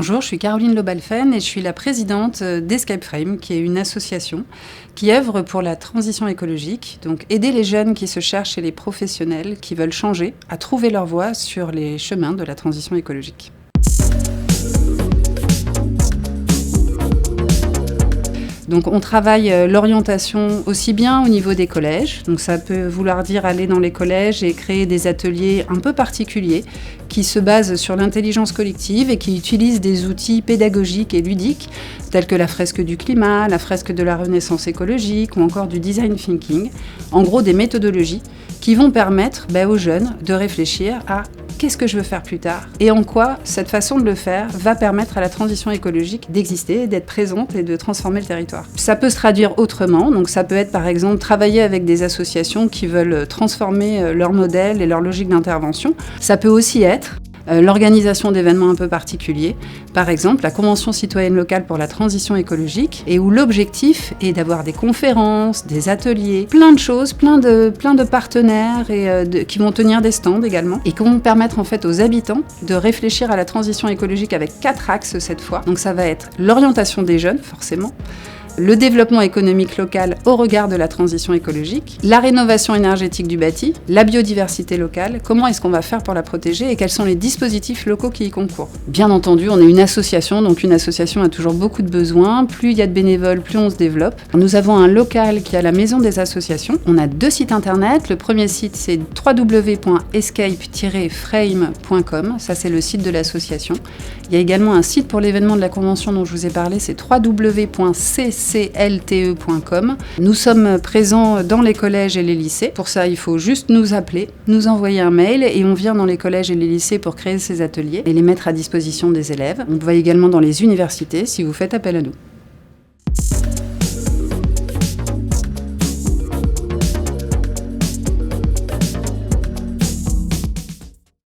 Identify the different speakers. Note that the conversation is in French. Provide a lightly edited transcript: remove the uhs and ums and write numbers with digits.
Speaker 1: Bonjour, je suis Caroline Lobalfen et je suis la présidente d'Escape Frame, qui est une association qui œuvre pour la transition écologique, donc aider les jeunes qui se cherchent et les professionnels qui veulent changer à trouver leur voie sur les chemins de la transition écologique. Donc on travaille l'orientation aussi bien au niveau des collèges, donc ça peut vouloir dire aller dans les collèges et créer des ateliers un peu particuliers qui se basent sur l'intelligence collective et qui utilisent des outils pédagogiques et ludiques tels que la fresque du climat, la fresque de la renaissance écologique ou encore du design thinking, en gros des méthodologies qui vont permettre aux jeunes de réfléchir à qu'est-ce que je veux faire plus tard et en quoi cette façon de le faire va permettre à la transition écologique d'exister, d'être présente et de transformer le territoire. Ça peut se traduire autrement, donc ça peut être par exemple travailler avec des associations qui veulent transformer leur modèle et leur logique d'intervention. Ça peut aussi être l'organisation d'événements un peu particuliers, par exemple la Convention citoyenne locale pour la transition écologique, et où l'objectif est d'avoir des conférences, des ateliers, plein de choses, plein de partenaires qui vont tenir des stands également, et qui vont permettre en fait aux habitants de réfléchir à la transition écologique avec 4 axes cette fois. Donc ça va être l'orientation des jeunes, forcément, le développement économique local au regard de la transition écologique, la rénovation énergétique du bâti, la biodiversité locale, comment est-ce qu'on va faire pour la protéger et quels sont les dispositifs locaux qui y concourent. Bien entendu, on est une association, donc une association a toujours beaucoup de besoins. Plus il y a de bénévoles, plus on se développe. Nous avons un local qui est à la Maison des Associations. On a 2 sites internet. Le premier site, c'est www.escape-frame.com. Ça, c'est le site de l'association. Il y a également un site pour l'événement de la convention dont je vous ai parlé, c'est www.cclte.com. Nous sommes présents dans les collèges et les lycées. Pour ça, il faut juste nous appeler, nous envoyer un mail et on vient dans les collèges et les lycées pour créer ces ateliers et les mettre à disposition des élèves. On va également dans les universités si vous faites appel à nous.